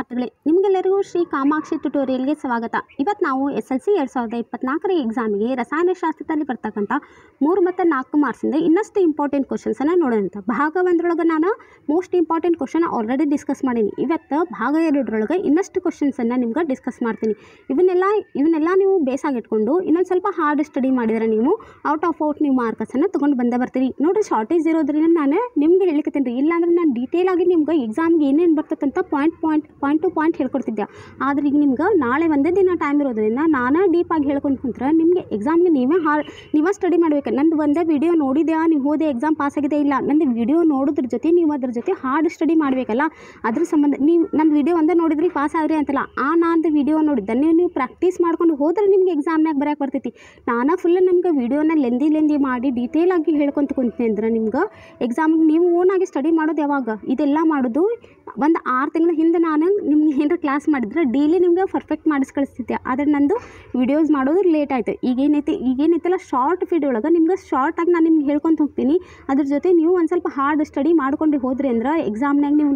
ನಿಮಗೆಲ್ಲರಿಗೂ ಶ್ರೀ ಕಾಮಾಕ್ಷಿ ಟ್ಯುಟೋರಿಯಲ್ಗೆ ಸ್ವಾಗತ. ಇವತ್ತು ನಾವು SLC 2024 ಎಕ್ಸಾಮಿಗೆ ರಸಾಯನಶಾಸ್ತ್ರದಲ್ಲಿ ಬರ್ತಕ್ಕಂಥ 3 ಮತ್ತು 4 ಮಾರ್ಕ್ಸಿಂದ ಇನ್ನಷ್ಟು ಇಂಪಾರ್ಟೆಂಟ್ ಕ್ವಶನ್ಸನ್ನು ನೋಡೋಣ. ಭಾಗ 1ರೊಳಗೆ ನಾನು most important question already discuss ಮಾಡೀನಿ. ಇವತ್ತು ಭಾಗ 2ರೊಳಗೆ ಇನ್ನಷ್ಟು ಕ್ವಶನ್ಸನ್ನು ನಿಮ್ಗೆ ಡಿಸ್ಕಸ್ ಮಾಡ್ತೀನಿ. ಇವನ್ನೆಲ್ಲ ನೀವು ಬೇಸಾಗಿಟ್ಕೊಂಡು ಇನ್ನೊಂದು ಸ್ವಲ್ಪ ಹಾರ್ಡ್ ಸ್ಟಡಿ ಮಾಡಿದರೆ ನೀವು ಔಟ್ ನೀವು ಮಾರ್ಕ್ಸನ್ನು ತೊಗೊಂಡು ಬಂದೇ ಬರ್ತೀರಿ. ನೋಡಿರಿ, ಶಾರ್ಟೇಜ್ ಇರೋದ್ರಿಂದ ನಾನು ನಿಮ್ಗೆ ಹೇಳಿಕತ್ತೀನಿ ರೀ. ಇಲ್ಲಾಂದ್ರೆ ನಾನು ಡೀಟೇಲಾಗಿ ನಿಮ್ಗೆ ಎಕ್ಸಾಮ್ಗೆ ಏನೇನು ಬರ್ತಕ್ಕಂಥ ಪಾಯಿಂಟ್ ಟು ಪಾಯಿಂಟ್ ಹೇಳ್ಕೊಡ್ತಿದ್ದೆ. ಆದರೆ ಈಗ ನಿಮ್ಗೆ ನಾಳೆ ಒಂದೇ ದಿನ ಟೈಮ್ ಇರೋದ್ರಿಂದ ನಾನು ಡೀಪಾಗಿ ಹೇಳ್ಕೊಂಡು ಕುಂತ್ರೆ ನಿಮಗೆ ಎಕ್ಸಾಮ್ಗೆ ನೀವೇ ಸ್ಟಡಿ ಮಾಡಬೇಕು. ನಂದು ಒಂದೇ ವಿಡಿಯೋ ನೋಡಿದ್ಯಾ, ನೀವು ಹೋದೆ ಎಕ್ಸಾಮ್ ಪಾಸ್ ಆಗಿದೆ ಇಲ್ಲ, ನಂದು ವಿಡಿಯೋ ನೋಡೋದ್ರ ಜೊತೆ ನೀವು ಅದ್ರ ಜೊತೆ ಹಾರ್ಡ್ ಸ್ಟಡಿ ಮಾಡಬೇಕಲ್ಲ. ಅದ್ರ ಸಂಬಂಧ ನೀವು ನನ್ನ ವಿಡಿಯೋ ಒಂದೇ ನೋಡಿದ್ರಿ ಪಾಸ್ ಆದ್ರಿ ಅಂತಲ್ಲ, ನಾನು ವಿಡಿಯೋ ನೋಡಿದ್ದೆ ನೀವು ಪ್ರಾಕ್ಟೀಸ್ ಮಾಡ್ಕೊಂಡು ಹೋದ್ರೆ ನಿಮ್ಗೆ ಎಕ್ಸಾಮ್ನಾಗ ಬರೋಕೆ ಬರ್ತೈತಿ. ನಾನು ಫುಲ್ ನಿಮ್ಗೆ ವಿಡಿಯೋನ ಲೆಂದಿ ಮಾಡಿ ಡೀಟೇಲಾಗಿ ಹೇಳ್ಕೊಂತ ಕುಂತೀನಿ ಅಂದ್ರೆ ನಿಮ್ಗೆ ಎಕ್ಸಾಮ್ಗೆ ನೀವು ಓನಾಗಿ ಸ್ಟಡಿ ಮಾಡೋದು ಯಾವಾಗ? ಇದೆಲ್ಲ ಮಾಡೋದು ಒಂದು 6 ತಿಂಗಳ ಹಿಂದೆ ನಾನು ನಿಮ್ಗೆ ಏನಾರ ಕ್ಲಾಸ್ ಮಾಡಿದ್ರೆ ಡೈಲಿ ನಿಮ್ಗೆ ಪರ್ಫೆಕ್ಟ್ ಮಾಡಿಸಿ ಕಳಿಸ್ತಿದ್ದೆ. ಆದರೆ ನಂದು ವಿಡಿಯೋಸ್ ಮಾಡೋದು ಲೇಟ್ ಆಯಿತು. ಈಗೇನೈತಲ್ಲ ಶಾರ್ಟ್ ವಿಡಿಯೋ ಒಳಗೆ ನಿಮ್ಗೆ ಶಾರ್ಟಾಗಿ ನಾನು ನಿಮ್ಗೆ ಹೇಳ್ಕೊತ ಹೋಗ್ತೀನಿ. ಅದ್ರ ಜೊತೆ ನೀವು ಒಂದು ಸ್ವಲ್ಪ ಹಾರ್ಡ್ ಸ್ಟಡಿ ಮಾಡ್ಕೊಂಡು ಹೋದ್ರಿ ಅಂದ್ರೆ ಎಕ್ಸಾಮ್ನಾಗ ನೀವು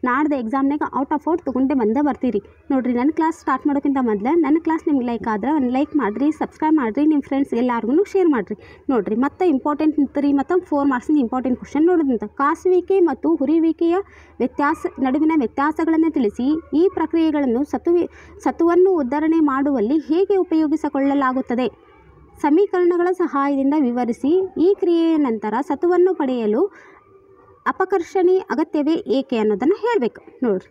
ನಾಡ್ದು ಎಕ್ಸಾಮ್ನಾಗ ಔಟ್ ತೊಗೊಂಡೆ ಬಂದೇ ಬರ್ತೀರಿ. ನೋಡಿರಿ, ನನ್ನ ಕ್ಲಾಸ್ ಸ್ಟಾರ್ಟ್ ಮಾಡೋಕ್ಕಿಂತ ಮೊದಲು ನನ್ನ ಕ್ಲಾಸ್ ನಿಮ್ಗೆ ಲೈಕ್ ಆದ್ರೆ ಒಂದು ಲೈಕ್ ಮಾಡಿರಿ, ಸಬ್ಸ್ಕ್ರೈಬ್ ಮಾಡಿರಿ, ನಿಮ್ಮ ಫ್ರೆಂಡ್ಸ್ ಎಲ್ಲರಿಗೂ ಶೇರ್ ಮಾಡಿರಿ. ನೋಡಿರಿ, ಮತ್ತು ಇಂಪಾರ್ಟೆಂಟ್ 3 ಮತ್ತು 4 ಮಾರ್ಕ್ಸಿನ ಇಂಪಾರ್ಟೆಂಟ್ ಕ್ವಶನ್ ನೋಡೋದಂತ. ಕಾಸುವಿಕೆ ಮತ್ತು ಹುರಿಯುವಿಕೆಯ ನಡುವಿನ ವ್ಯತ್ಯಾಸಗಳನ್ನು ತಿಳಿಸಿ. ಈ ಪ್ರಕ್ರಿಯೆಗಳನ್ನು ಸತುವನ್ನು ಉದ್ಧರಣೆ ಮಾಡುವಲ್ಲಿ ಹೇಗೆ ಉಪಯೋಗಿಸಿಕೊಳ್ಳಲಾಗುತ್ತದೆ? ಸಮೀಕರಣಗಳ ಸಹಾಯದಿಂದ ವಿವರಿಸಿ. ಈ ಕ್ರಿಯೆಯ ನಂತರ ಸತುವನ್ನು ಪಡೆಯಲು ಅಪಕರ್ಷಣೆ ಅಗತ್ಯವೇ ಏಕೆ ಅನ್ನೋದನ್ನು ಹೇಳಬೇಕು. ನೋಡಿರಿ,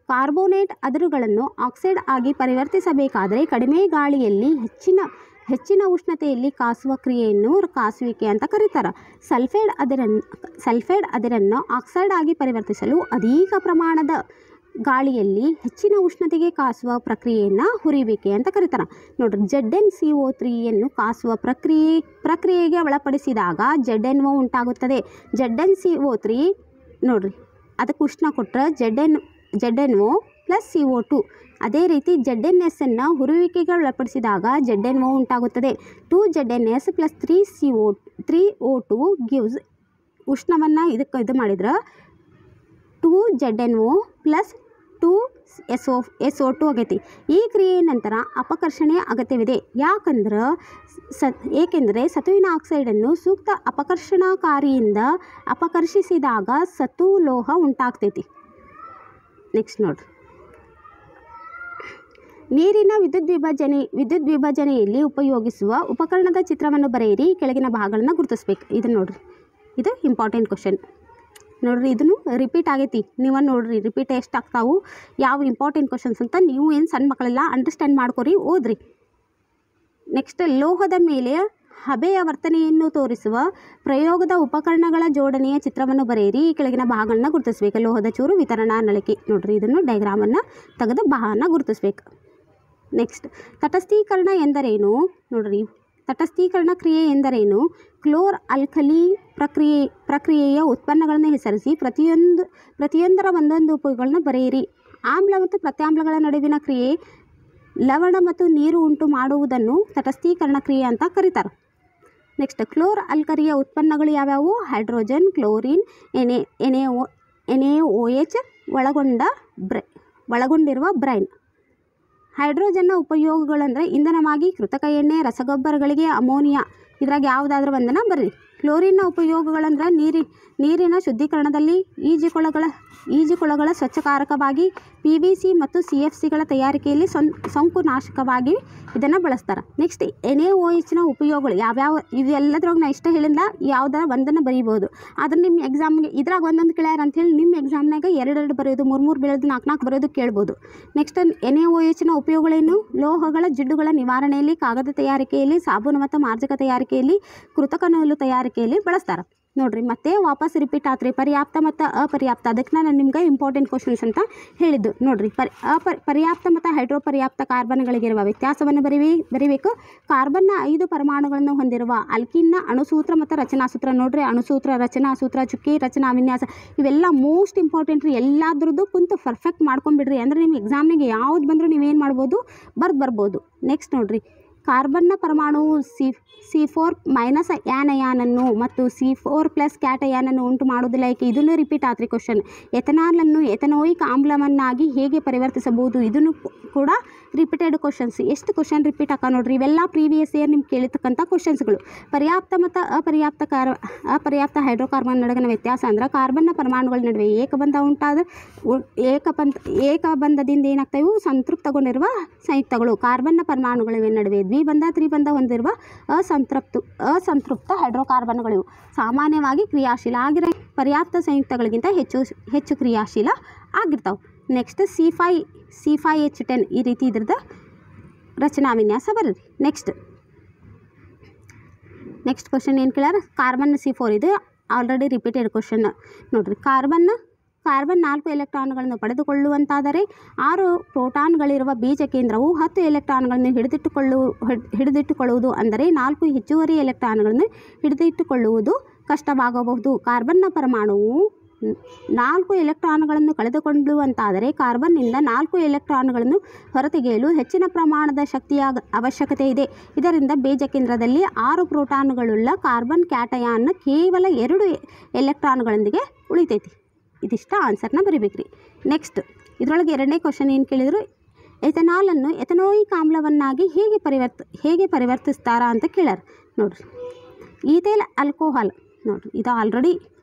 ಕಾರ್ಬೋನೇಟ್ ಅದಿರುಗಳನ್ನು ಆಕ್ಸೈಡ್ ಆಗಿ ಪರಿವರ್ತಿಸಬೇಕಾದರೆ ಕಡಿಮೆ ಗಾಳಿಯಲ್ಲಿ ಹೆಚ್ಚಿನ ಉಷ್ಣತೆಯಲ್ಲಿ ಕಾಸುವ ಕ್ರಿಯೆಯನ್ನು ಕಾಸುವಿಕೆ ಅಂತ ಕರೀತಾರೆ. ಸಲ್ಫೈಡ್ ಅದಿರನ್ನು ಆಕ್ಸೈಡ್ ಆಗಿ ಪರಿವರ್ತಿಸಲು ಅಧಿಕ ಪ್ರಮಾಣದ ಗಾಳಿಯಲ್ಲಿ ಹೆಚ್ಚಿನ ಉಷ್ಣತೆಗೆ ಕಾಸುವ ಪ್ರಕ್ರಿಯೆಯನ್ನು ಹುರಿಯುವಿಕೆ ಅಂತ ಕರೀತಾರೆ. ನೋಡಿರಿ, ZnCO3ಯನ್ನು ಕಾಸುವ ಪ್ರಕ್ರಿಯೆಗೆ ಒಳಪಡಿಸಿದಾಗ ZnO ಉಂಟಾಗುತ್ತದೆ. ZnCO3 ನೋಡಿರಿ, ಅದಕ್ಕೆ ಉಷ್ಣ ಕೊಟ್ಟರೆ ZnO ಪ್ಲಸ್ CO2. ಅದೇ ರೀತಿ ZnSನ್ನು ಹುರಿಯುವಿಕೆಗೆ ಒಳಪಡಿಸಿದಾಗ ZnO ಉಂಟಾಗುತ್ತದೆ. 2ZnS ಪ್ಲಸ್ 3O2 ಗಿವ್ಸ್ ಉಷ್ಣವನ್ನು ಇದು ಮಾಡಿದ್ರೆ 2ZnO ಪ್ಲಸ್ 2SO2 ಆಗೈತಿ. ಈ ಕ್ರಿಯೆಯ ನಂತರ ಅಪಕರ್ಷಣೆಯ ಅಗತ್ಯವಿದೆ. ಏಕೆಂದರೆ ಸತುವಿನ ಆಕ್ಸೈಡನ್ನು ಸೂಕ್ತ ಅಪಕರ್ಷಣಕಾರಿಯಿಂದ ಅಪಕರ್ಷಿಸಿದಾಗ ಸತು ಲೋಹ ಉಂಟಾಗ್ತೈತಿ. ನೆಕ್ಸ್ಟ್ ನೋಡ್ರಿ, ನೀರಿನ ವಿದ್ಯುತ್ ವಿಭಜನೆಯಲ್ಲಿ ಉಪಯೋಗಿಸುವ ಉಪಕರಣದ ಚಿತ್ರವನ್ನು ಬರೆಯಿರಿ. ಕೆಳಗಿನ ಭಾಗಗಳನ್ನು ಗುರುತಿಸ್ಬೇಕು. ಇದನ್ನು ನೋಡ್ರಿ, ಇದು ಇಂಪಾರ್ಟೆಂಟ್ ಕ್ವಶನ್. ನೋಡ್ರಿ, ಇದನ್ನು ರಿಪೀಟ್ ಆಗೈತಿ. ನೀವು ನೋಡ್ರಿ ರಿಪೀಟ್ ಎಷ್ಟು ಆಗ್ತಾವು, ಯಾವ ಇಂಪಾರ್ಟೆಂಟ್ ಕ್ವಶನ್ಸ್ ಅಂತ ನೀವು ಏನು ಸಣ್ಣ ಮಕ್ಕಳೆಲ್ಲ ಅಂಡರ್ಸ್ಟ್ಯಾಂಡ್ ಮಾಡ್ಕೊರಿ, ಓದ್ರಿ. ನೆಕ್ಸ್ಟ್, ಲೋಹದ ಮೇಲೆ ಹಬೆಯ ವರ್ತನೆಯನ್ನು ತೋರಿಸುವ ಪ್ರಯೋಗದ ಉಪಕರಣಗಳ ಜೋಡಣೆಯ ಚಿತ್ರವನ್ನು ಬರೆಯಿರಿ. ಕೆಳಗಿನ ಭಾಗಗಳನ್ನ ಗುರುತಿಸ್ಬೇಕು. ಲೋಹದ ಚೂರು, ವಿತರಣಾ ನಳಿಕೆ. ನೋಡ್ರಿ, ಇದನ್ನು ಡಯಾಗ್ರಾಮನ್ನು ತೆಗೆದು ಭಾಗನ ಗುರುತಿಸ್ಬೇಕು. ನೆಕ್ಸ್ಟ್, ತಟಸ್ಥೀಕರಣ ಎಂದರೇನು? ನೋಡ್ರಿ, ತಟಸ್ಥೀಕರಣ ಕ್ರಿಯೆ ಎಂದರೇನು? ಕ್ಲೋರ್ ಆಲ್ಕಲಿ ಪ್ರಕ್ರಿಯೆಯ ಉತ್ಪನ್ನಗಳನ್ನು ಹೆಸರಿಸಿ. ಪ್ರತಿಯೊಂದರ ಒಂದೊಂದು ಉಪಯೋಗಗಳನ್ನು ಬರೆಯಿರಿ. ಆಮ್ಲ ಮತ್ತು ಪ್ರತ್ಯಾಮ್ಲಗಳ ನಡುವಿನ ಕ್ರಿಯೆ ಲವಣ ಮತ್ತು ನೀರು ಉಂಟು ಮಾಡುವುದನ್ನು ತಟಸ್ಥೀಕರಣ ಕ್ರಿಯೆ ಅಂತ ಕರೀತಾರೆ. ನೆಕ್ಸ್ಟ್, ಕ್ಲೋರ್ ಆಲ್ಕಲಿಯ ಉತ್ಪನ್ನಗಳು ಯಾವ್ಯಾವು? ಹೈಡ್ರೋಜನ್, ಕ್ಲೋರಿನ್, NaOH ಒಳಗೊಂಡಿರುವ ಬ್ರೈನ್. ಹೈಡ್ರೋಜನ್ನ ಉಪಯೋಗಗಳಂದರೆ ಇಂಧನವಾಗಿ, ಕೃತಕ ಎಣ್ಣೆ, ರಸಗೊಬ್ಬರಗಳಿಗೆ, ಅಮೋನಿಯಾ. ಇದ್ರಾಗ ಯಾವುದಾದ್ರೂ ಒಂದನ್ನು ಬರ್ರಿ. ಕ್ಲೋರಿನ್ನ ಉಪಯೋಗಗಳಂದ್ರೆ ನೀರಿನ ಶುದ್ಧೀಕರಣದಲ್ಲಿ, ಈಜುಕೊಳಗಳ ಸ್ವಚ್ಛಕಾರಕವಾಗಿ, PVC ಮತ್ತು CFCಗಳ ತಯಾರಿಕೆಯಲ್ಲಿ, ಸೋಂಕುನಾಶಕವಾಗಿ ಇದನ್ನು ಬಳಸ್ತಾರೆ. ನೆಕ್ಸ್ಟ್, NaOHನ ಉಪಯೋಗಗಳು ಯಾವ್ಯಾವ? ಇವೆಲ್ಲದ್ರಾಗ ನಾ ಇಷ್ಟ ಹೇಳಿಲ್ಲ, ಯಾವುದಾರ ಒಂದನ್ನು ಬರೀಬೋದು. ಆದರೆ ನಿಮ್ಮ ಎಕ್ಸಾಮ್ಗೆ ಇದ್ರಾಗ ಒಂದೊಂದು ಕೇಳ್ಯಾರ ಅಂಥೇಳಿ ನಿಮ್ಮ ಎಕ್ಸಾಮ್ನಾಗ 2 ಬರೆಯೋದು, 3 ಬರೆಯೋದು, 4 ಬರೆಯೋದು ಕೇಳ್ಬೋದು. ನೆಕ್ಸ್ಟ್, NaOHನ ಉಪಯೋಗಗಳೇನು? ಲೋಹಗಳ ಜಿಡ್ಡುಗಳ ನಿವಾರಣೆಯಲ್ಲಿ, ಕಾಗದ ತಯಾರಿಕೆಯಲ್ಲಿ, ಸಾಬೂನು ಮತ್ತು ಮಾರ್ಜಕ ತಯಾರಿಕೆಯಲ್ಲಿ, ಕೃತಕ ನೂಲು ತಯಾರಿಕೆಯಲ್ಲಿ ಬಳಸ್ತಾರೆ. ನೋಡ್ರಿ, ಮತ್ತೆ ವಾಪಸ್ ರಿಪೀಟ್ ಆತ್ರಿ. ಪರ್ಯಾಪ್ತ ಮತ್ತು ಅಪರ್ಯಾಪ್ತ, ಅದಕ್ಕೆ ನಾನು ನಿಮ್ಗೆ ಇಂಪಾರ್ಟೆಂಟ್ ಕ್ವಶನ್ಸ್ ಅಂತ ಹೇಳಿದ್ದು. ನೋಡ್ರಿ, ಪರ್ಯಾಪ್ತ ಮತ್ತು ಹೈಡ್ರೋಪರ್ಯಾಪ್ತ ಕಾರ್ಬನ್ಗಳಿಗಿರುವ ವ್ಯತ್ಯಾಸವನ್ನು ಬರೀಬೇಕು. ಕಾರ್ಬನ್ನ 5 ಪರಮಾಣುಗಳನ್ನು ಹೊಂದಿರುವ ಆಲ್ಕಿನ್ನ ಅಣುಸೂತ್ರ ಮತ್ತು ರಚನಾಸೂತ್ರ. ನೋಡ್ರಿ, ಅಣುಸೂತ್ರ, ರಚನಾಸೂತ್ರ, ಚುಕ್ಕಿ, ರಚನಾ ವಿನ್ಯಾಸ ಇವೆಲ್ಲ ಮೋಸ್ಟ್ ಇಂಪಾರ್ಟೆಂಟ್ ರೀ. ಎಲ್ಲಾದ್ರದ್ದು ಕುಂತು ಪರ್ಫೆಕ್ಟ್ ಮಾಡ್ಕೊಂಡ್ಬಿಡ್ರಿ. ಅಂದರೆ ನಿಮ್ಮ ಎಕ್ಸಾಮ್ನಾಗೆ ಯಾವ್ದು ಬಂದರೂ ನೀವೇನು ಮಾಡ್ಬೋದು, ಬರ್ಬೋದು. ನೆಕ್ಸ್ಟ್ ನೋಡ್ರಿ, ಕಾರ್ಬನ್ನ ಪರಮಾಣುವು C4 ಮೈನಸ್ ಆ್ಯನಯಾನನ್ನು ಮತ್ತು C4 ಪ್ಲಸ್ ಕ್ಯಾಟಯಾನನ್ನು ಉಂಟು ಮಾಡುವುದಿಲ್ಲ. ಏಕೆ? ಇದನ್ನು ರಿಪೀಟ್ ಆತ್ರಿ ಕ್ವಶನ್. ಎಥನಾಲನ್ನು ಎಥನೋಯಿಕ್ ಆಮ್ಲವನ್ನಾಗಿ ಹೇಗೆ ಪರಿವರ್ತಿಸಬಹುದು? ಇದನ್ನು ಕೂಡ ರಿಪೀಟೆಡ್ ಕ್ವಶನ್ಸ್. ಎಷ್ಟು ಕ್ವಶನ್ ರಿಪೀಟ್ ಆಕ ನೋಡ್ರಿ. ಇವೆಲ್ಲ ಪ್ರೀವಿಯಸ್ ಇಯರ್ ನಿಮ್ಗೆ ಕೇಳಿರ್ತಕ್ಕಂಥ ಕ್ವಶನ್ಸ್ಗಳು. ಪರ್ಯಾಪ್ತ ಮತ್ತು ಅಪರ್ಯಾಪ್ತ ಹೈಡ್ರೋಕಾರ್ಬನ್ ನಡುವಿನ ವ್ಯತ್ಯಾಸ ಅಂದ್ರೆ ಕಾರ್ಬನ್ನ ಪರಮಾಣುಗಳ ನಡುವೆ ಏಕಬಂಧ ಉಂಟಾದ ಏಕಬಂಧದಿಂದ ಏನಾಗ್ತವೆ? ಸಂತೃಪ್ತಗೊಂಡಿರುವ ಸಂಯುಕ್ತಗಳು. ಕಾರ್ಬನ್ನ ಪರಮಾಣುಗಳ ನಡುವೆ ದ್ವಿಬಂಧ ತ್ರಿಬಂಧ ಹೊಂದಿರುವ ಅಸಂತೃಪ್ತ ಹೈಡ್ರೋಕಾರ್ಬನ್ಗಳು ಸಾಮಾನ್ಯವಾಗಿ ಕ್ರಿಯಾಶೀಲ ಆಗಿರೋ ಪರ್ಯಾಪ್ತ ಸಂಯುಕ್ತಗಳಿಗಿಂತ ಹೆಚ್ಚು ಕ್ರಿಯಾಶೀಲ ಆಗಿರ್ತಾವೆ. ನೆಕ್ಸ್ಟ್ C5H10 ಈ ರೀತಿ ಇದ್ರದ್ದು ರಚನಾ ವಿನ್ಯಾಸ ಬರೀರಿ. ನೆಕ್ಸ್ಟ್ ಕ್ವಶನ್ ಏನು ಕೇಳ್ಯಾರ? ಕಾರ್ಬನ್ C4 ಇದು ಆಲ್ರೆಡಿ ರಿಪೀಟೆಡ್ ಕ್ವಶನ್ ನೋಡ್ರಿ. ಕಾರ್ಬನ್ 4 ಎಲೆಕ್ಟ್ರಾನ್ಗಳನ್ನು ಪಡೆದುಕೊಳ್ಳುವಂತಾದರೆ 6 ಪ್ರೋಟಾನ್ಗಳಿರುವ ಬೀಜ ಕೇಂದ್ರವು 10 ಎಲೆಕ್ಟ್ರಾನ್ಗಳನ್ನು ಹಿಡಿದಿಟ್ಟುಕೊಳ್ಳುವುದು ಅಂದರೆ 4 ಹೆಚ್ಚುವರಿ ಎಲೆಕ್ಟ್ರಾನ್ಗಳನ್ನು ಹಿಡಿದಿಟ್ಟುಕೊಳ್ಳುವುದು ಕಷ್ಟವಾಗಬಹುದು. ಕಾರ್ಬನ್ನ ಪರಮಾಣುವು 4 ಎಲೆಕ್ಟ್ರಾನ್ಗಳನ್ನು ಕಳೆದುಕೊಳ್ಳುವಂತಾದರೆ ಕಾರ್ಬನ್ನಿಂದ 4 ಎಲೆಕ್ಟ್ರಾನ್ಗಳನ್ನು ಹೊರತೆಗೆಯಲು ಹೆಚ್ಚಿನ ಪ್ರಮಾಣದ ಶಕ್ತಿಯ ಅವಶ್ಯಕತೆ ಇದೆ. ಇದರಿಂದ ಬೀಜ ಕೇಂದ್ರದಲ್ಲಿ 6 ಪ್ರೋಟಾನ್ಗಳುಳ್ಳ ಕಾರ್ಬನ್ ಕ್ಯಾಟಯಾನ್ ಕೇವಲ 2 ಎಲೆಕ್ಟ್ರಾನ್ಗಳೊಂದಿಗೆ ಉಳಿತೈತಿ. ಇದಿಷ್ಟ ಆನ್ಸರ್ನ ಬರಿಬೇಕ್ರಿ. ನೆಕ್ಸ್ಟ್ ಇದರೊಳಗೆ ಎರಡನೇ ಕ್ವಶನ್ ಏನು ಕೇಳಿದರು? ಎಥನಾಲನ್ನು ಎಥನೋಯಿಕ್ ಆಮ್ಲವನ್ನಾಗಿ ಹೇಗೆ ಪರಿವರ್ತಿಸ್ತಾರಾ ಅಂತ ಕೇಳ್ಯಾರ ನೋಡ್ರಿ. ಈಥೈಲ್ ಆಲ್ಕೋಹಾಲ್ ನೋಡ್ರಿ, ಇದು ಆಲ್ರೆಡಿ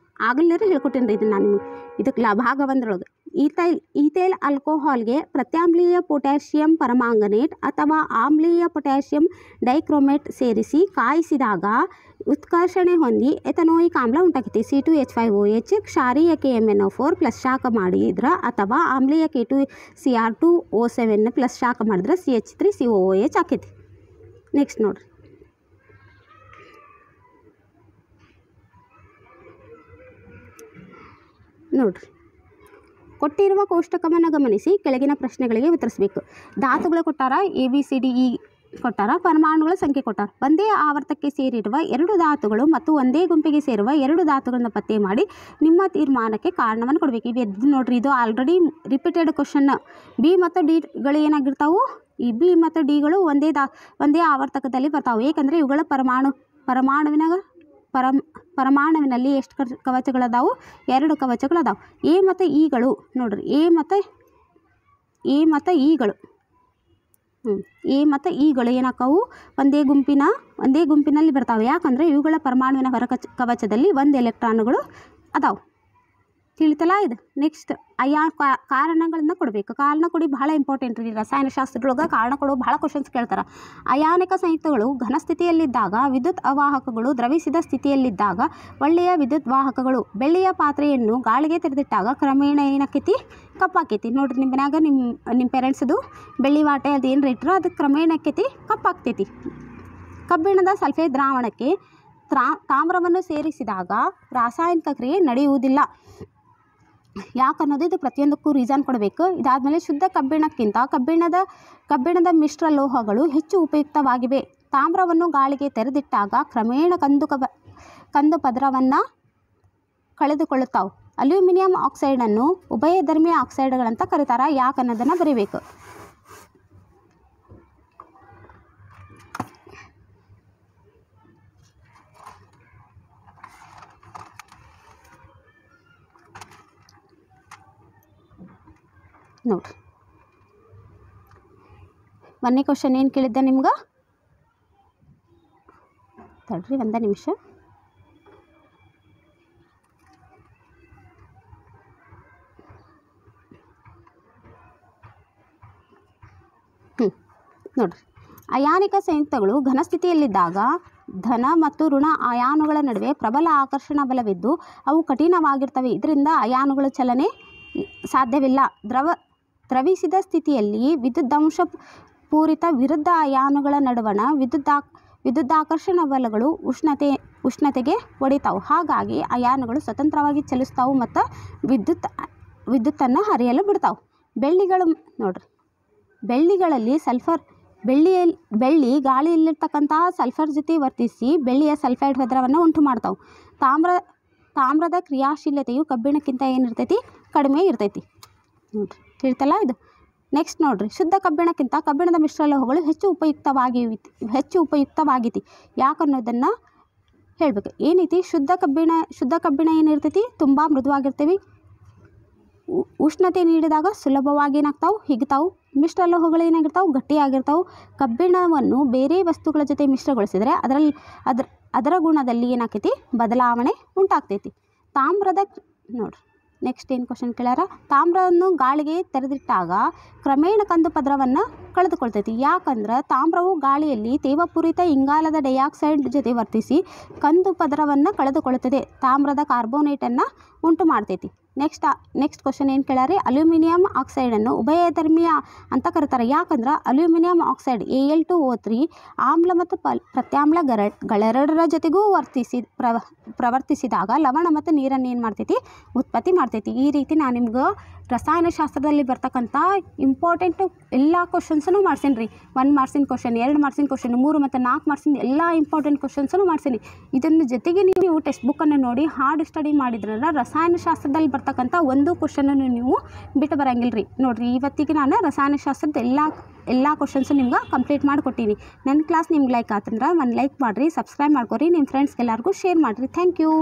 ಆಗಲ್ಲೇ ಹೇಳ್ಕೊಟ್ಟೇನೆ ರೀ. ಇದನ್ನು ನಾನು ನಿಮಗೆ ಇದಕ್ಕೆ ಭಾಗ ಒಂದರೊಳಗೆ ಈಥೈಲ್ ಆಲ್ಕೋಹಾಲ್ಗೆ ಪ್ರತ್ಯಾಮ್ಲೀಯ ಪೊಟ್ಯಾಷಿಯಂ ಪರಮಾಂಗನೇಟ್ ಅಥವಾ ಆಮ್ಲೀಯ ಪೊಟ್ಯಾಷಿಯಂ ಡೈಕ್ರೋಮೇಟ್ ಸೇರಿಸಿ ಕಾಯಿಸಿದಾಗ ಉತ್ಕರ್ಷಣೆ ಹೊಂದಿ ಎಥನೋಯಿಕ್ ಆಮ್ಲ ಉಂಟಾಕೈತಿ. C2H5OH ಕ್ಷಾರೀಯ KMnO4 ಪ್ಲಸ್ ಶಾಖ ಮಾಡಿದ್ರೆ ಅಥವಾ ಆಮ್ಲೀಯ K2Cr2O7 ಪ್ಲಸ್ ಶಾಖ ಮಾಡಿದ್ರೆ CH3COOH ಆಕೈತಿ. ನೆಕ್ಸ್ಟ್ ನೋಡ್ರಿ. ಕೊಟ್ಟಿರುವ ಕೋಷ್ಟಕವನ್ನು ಗಮನಿಸಿ ಕೆಳಗಿನ ಪ್ರಶ್ನೆಗಳಿಗೆ ಉತ್ತರಿಸಬೇಕು. ಧಾತುಗಳು ಕೊಟ್ಟಾರ, ABCDE ಕೊಟ್ಟಾರ, ಪರಮಾಣುಗಳ ಸಂಖ್ಯೆ ಕೊಟ್ಟಾರ. ಒಂದೇ ಆವರ್ತಕ್ಕೆ ಸೇರಿರುವ 2 ಧಾತುಗಳು ಮತ್ತು ಒಂದೇ ಗುಂಪಿಗೆ ಸೇರುವ 2 ಧಾತುಗಳನ್ನು ಪತ್ತೆ ಮಾಡಿ ನಿಮ್ಮ ತೀರ್ಮಾನಕ್ಕೆ ಕಾರಣವನ್ನು ಕೊಡಬೇಕು. ಇದು ನೋಡ್ರಿ, ಇದು ಆಲ್ರೆಡಿ ರಿಪೀಟೆಡ್ ಕ್ವಶನ್. B ಮತ್ತು Dಗಳು ಏನಾಗಿರ್ತಾವೆ? ಈ B ಮತ್ತು Dಗಳು ಒಂದೇ ಆವರ್ತಕದಲ್ಲಿ ಬರ್ತಾವೆ. ಏಕೆಂದರೆ ಇವುಗಳ ಪರಮಾಣುವಿನಲ್ಲಿ ಎಷ್ಟು ಕವಚಗಳದಾವು? 2 ಕವಚಗಳದಾವು. ಎ ಮತ್ತು ಇಗಳು ನೋಡ್ರಿ, ಎ ಮತ್ತು ಇಗಳು ಏನಾಕವು? ಒಂದೇ ಗುಂಪಿನಲ್ಲಿ ಬರ್ತಾವೆ. ಯಾಕಂದರೆ ಇವುಗಳ ಪರಮಾಣುವಿನ ಹೊರ ಕವಚದಲ್ಲಿ 1 ಎಲೆಕ್ಟ್ರಾನ್ಗಳು ಅದಾವೆ. ತಿಳಿತಲ್ಲ ಇದು. ನೆಕ್ಸ್ಟ್ ಕಾರಣಗಳನ್ನು ಕೊಡಬೇಕು. ಕಾರಣ ಕೊಡಿ, ಬಹಳ ಇಂಪಾರ್ಟೆಂಟ್ ರೀ. ರಸಾಯನಶಾಸ್ತ್ರದೊಳಗೆ ಕಾರಣ ಕೊಡೋ ಭಾಳ ಕ್ವಶನ್ಸ್ ಕೇಳ್ತಾರೆ. ಅಯಾನಿಕ ಸಂಯುಕ್ತಗಳು ಘನ ಸ್ಥಿತಿಯಲ್ಲಿದ್ದಾಗ, ವಿದ್ಯುತ್ ಅವಾಹಕಗಳು ದ್ರವಿಸಿದ ಸ್ಥಿತಿಯಲ್ಲಿದ್ದಾಗ ಒಳ್ಳೆಯ ವಿದ್ಯುತ್ ವಾಹಕಗಳು. ಬೆಳ್ಳಿಯ ಪಾತ್ರೆಯನ್ನು ಗಾಳಿಗೆ ತೆರೆದಿಟ್ಟಾಗ ಕ್ರಮೇಣ ಏನಾಕೈತಿ? ಕಪ್ಪಾಕೈತಿ. ನೋಡ್ರಿ, ನಿಮ್ಮ ಮನ್ಯಾಗ ನಿಮ್ಮ ಪೇರೆಂಟ್ಸದು ಬೆಳ್ಳಿ ವಾಟೆ ಅದು ಏನು ರೇಟ್ರ ಅದು ಕ್ರಮೇಣ ಆಕೈತಿ, ಕಪ್ಪಾಗ್ತೈತಿ. ಕಬ್ಬಿಣದ ಸಲ್ಫೇಟ್ ದ್ರಾವಣಕ್ಕೆ ತಾಮ್ರವನ್ನು ಸೇರಿಸಿದಾಗ ರಾಸಾಯನಿಕ ಕ್ರಿಯೆ ನಡೆಯುವುದಿಲ್ಲ. ಯಾಕನ್ನೋದು ಇದು ಪ್ರತಿಯೊಂದಕ್ಕೂ ರೀಸನ್ ಕೊಡಬೇಕು. ಇದಾದಮೇಲೆ ಶುದ್ಧ ಕಬ್ಬಿಣಕ್ಕಿಂತ ಕಬ್ಬಿಣದ ಮಿಶ್ರ ಲೋಹಗಳು ಹೆಚ್ಚು ಉಪಯುಕ್ತವಾಗಿವೆ. ತಾಮ್ರವನ್ನು ಗಾಳಿಗೆ ತೆರೆದಿಟ್ಟಾಗ ಕ್ರಮೇಣ ಕಂದು ಪದರವನ್ನು ಕಳೆದುಕೊಳ್ಳುತ್ತಾವೆ. ಅಲ್ಯೂಮಿನಿಯಂ ಆಕ್ಸೈಡನ್ನು ಉಭಯಧರ್ಮಿ ಆಕ್ಸೈಡ್ಗಳಂತ ಕರೀತಾರೆ. ಯಾಕನ್ನೋದನ್ನು ಬರೀಬೇಕು. ನೋಡ್ರಿ, ಒಂದನೇ ಕ್ವಶನ್ ಏನು ಕೇಳಿದ್ದೆ ನಿಮ್ಗೆ? ತಡ್ರಿ ಒಂದೇ ನಿಮಿಷ. ನೋಡ್ರಿ, ಅಯಾನಿಕ ಸಂಯುಕ್ತಗಳು ಘನಸ್ಥಿತಿಯಲ್ಲಿದ್ದಾಗ ಧನ ಮತ್ತು ಋಣ ಅಯಾನುಗಳ ನಡುವೆ ಪ್ರಬಲ ಆಕರ್ಷಣ ಬಲವಿದ್ದು ಅವು ಕಠಿಣವಾಗಿರ್ತವೆ. ಇದರಿಂದ ಅಯಾನುಗಳ ಚಲನೆ ಸಾಧ್ಯವಿಲ್ಲ. ದ್ರವಿಸಿದ ಸ್ಥಿತಿಯಲ್ಲಿ ವಿದ್ಯುದಾಂಶ ಪೂರಿತ ವಿರುದ್ಧ ಅಯಾನುಗಳ ನಡುವಣ ವಿದ್ಯುದಾಕರ್ಷಣ ಬಲಗಳು ಉಷ್ಣತೆಗೆ ಒಡಿತಾವು. ಹಾಗಾಗಿ ಅಯಾನುಗಳು ಸ್ವತಂತ್ರವಾಗಿ ಚಲಿಸ್ತಾವು ಮತ್ತು ವಿದ್ಯುತ್ತನ್ನು ಹರಿಯಲು ಬಿಡ್ತಾವೆ. ಬೆಳ್ಳಿಗಳು ನೋಡ್ರಿ, ಬೆಳ್ಳಿಗಳಲ್ಲಿ ಬೆಳ್ಳಿ ಗಾಳಿಯಲ್ಲಿರ್ತಕ್ಕಂತಹ ಸಲ್ಫರ್ ಜೊತೆ ವರ್ತಿಸಿ ಬೆಳ್ಳಿಯ ಸಲ್ಫೈಡ್ ಪದರವನ್ನು ಉಂಟು ಮಾಡ್ತಾವೆ. ತಾಮ್ರದ ಕ್ರಿಯಾಶೀಲತೆಯು ಕಬ್ಬಿಣಕ್ಕಿಂತ ಏನಿರ್ತೈತಿ? ಕಡಿಮೆ ಇರ್ತೈತಿ. ನೋಡ್ರಿ, ತಿಳಿತಲ್ಲ ಇದು. ನೆಕ್ಸ್ಟ್ ನೋಡಿರಿ, ಶುದ್ಧ ಕಬ್ಬಿಣಕ್ಕಿಂತ ಕಬ್ಬಿಣದ ಮಿಶ್ರಲೋಹಗಳು ಹೆಚ್ಚು ಉಪಯುಕ್ತವಾಗೈತಿ ಯಾಕನ್ನೋದನ್ನು ಹೇಳಬೇಕು. ಏನೈತಿ, ಶುದ್ಧ ಕಬ್ಬಿಣ ಏನಿರ್ತೈತಿ ತುಂಬ ಮೃದುವಾಗಿರ್ತೀವಿ, ಉಷ್ಣತೆ ನೀಡಿದಾಗ ಸುಲಭವಾಗಿ ಏನಾಗ್ತಾವೆ, ಹಿಗ್ತಾವೆ. ಮಿಶ್ರಲೋಹಗಳು ಏನಾಗಿರ್ತಾವೆ, ಗಟ್ಟಿಯಾಗಿರ್ತಾವೆ. ಕಬ್ಬಿಣವನ್ನು ಬೇರೆ ವಸ್ತುಗಳ ಜೊತೆ ಮಿಶ್ರಗೊಳಿಸಿದರೆ ಅದರ ಗುಣದಲ್ಲಿ ಏನಾಗ್ತೈತಿ, ಬದಲಾವಣೆ ಉಂಟಾಗ್ತೈತಿ. ತಾಮ್ರದ ನೋಡ್ರಿ, ನೆಕ್ಸ್ಟ್ ಏನು ಕ್ವಶನ್ ಕೇಳ್ಯಾರ, ತಾಮ್ರವನ್ನು ಗಾಳಿಗೆ ತೆರೆದಿಟ್ಟಾಗ ಕ್ರಮೇಣ ಕಂದು ಪದರವನ್ನು ಕಳೆದುಕೊಳ್ತೈತಿ. ಯಾಕಂದ್ರೆ ತಾಮ್ರವು ಗಾಳಿಯಲ್ಲಿ ತೇವಪೂರಿತ ಇಂಗಾಲದ ಡೈಆಕ್ಸೈಡ್ ಜೊತೆ ವರ್ತಿಸಿ ಕಂದು ಪದರವನ್ನು ಕಳೆದುಕೊಳ್ಳುತ್ತದೆ. ತಾಮ್ರದ ಕಾರ್ಬೋನೇಟನ್ನು ಉಂಟು ಮಾಡ್ತೈತಿ. ನೆಕ್ಸ್ಟ್ ಕ್ವಶನ್ ಏನು ಕೇಳ್ಯಾರಿ, ಅಲ್ಯೂಮಿನಿಯಂ ಆಕ್ಸೈಡನ್ನು ಉಭಯಧರ್ಮೀಯ ಅಂತ ಕರೀತಾರೆ. ಯಾಕಂದ್ರೆ ಅಲ್ಯೂಮಿನಿಯಂ ಆಕ್ಸೈಡ್ Al2O3 ಆಮ್ಲ ಮತ್ತು ಪ್ರತ್ಯಾಮ್ಲಗಳೆರಡರ ಜೊತೆಗೂ ಪ್ರವರ್ತಿಸಿದಾಗ ಲವಣ ಮತ್ತು ನೀರನ್ನು ಏನು ಮಾಡ್ತೈತಿ, ಉತ್ಪತ್ತಿ ಮಾಡ್ತೈತಿ. ಈ ರೀತಿ ನಾನು ನಿಮ್ಗೆ ರಸಾಯನಶಾಸ್ತ್ರದಲ್ಲಿ ಬರ್ತಕ್ಕಂಥ ಇಂಪಾರ್ಟೆಂಟ್ ಎಲ್ಲ ಕ್ವಶನ್ಸನ್ನು ಮಾಡ್ಸೀನಿ ರೀ. 1 ಮಾರ್ಕ್ಸಿನ ಕ್ವಶನ್, 2 ಮಾರ್ಕ್ಸಿನ ಕ್ವಶನ್, 3 ಮತ್ತು 4 ಮಾರ್ಕ್ಸಿನ ಎಲ್ಲ ಇಂಪಾರ್ಟೆಂಟ್ ಕ್ವಶನ್ಸನ್ನು ಮಾಡ್ಸೀನಿ. ಇದನ್ನ ಜೊತೆಗೆ ನೀವು ಟೆಕ್ಸ್ಟ್ ಬುಕ್ಕನ್ನು ನೋಡಿ ಹಾರ್ಡ್ ಸ್ಟಡಿ ಮಾಡಿದ್ರಲ್ಲ ರಸಾಯನಶಾಸ್ತ್ರದಲ್ಲಿ ಬರ್ತಕ್ಕಂಥ ಒಂದು ಕ್ವಶನನ್ನು ನೀವು ಬಿಟ್ಟು ಬರಂಗಿಲ್ಲ ರೀ. ನೋಡಿರಿ, ಇವತ್ತಿಗೆ ನಾನು ರಸಾಯನಶಾಸ್ತ್ರದ ಎಲ್ಲ ಕ್ವಶನ್ಸು ನಿಮ್ಗೆ ಕಂಪ್ಲೀಟ್ ಮಾಡಿಕೊಟ್ಟೀನಿ. ನನ್ನ ಕ್ಲಾಸ್ ನಿಮ್ಗೆ ಲೈಕ್ ಆತಂದ್ರೆ ಒಂದು ಲೈಕ್ ಮಾಡಿರಿ, ಸಬ್ಸ್ಕ್ರೈಬ್ ಮಾಡ್ಕೊರಿ, ನಿಮ್ಮ ಫ್ರೆಂಡ್ಸ್ಗೆಲ್ಲರಿಗೂ ಶೇರ್ ಮಾಡಿರಿ. Thank you.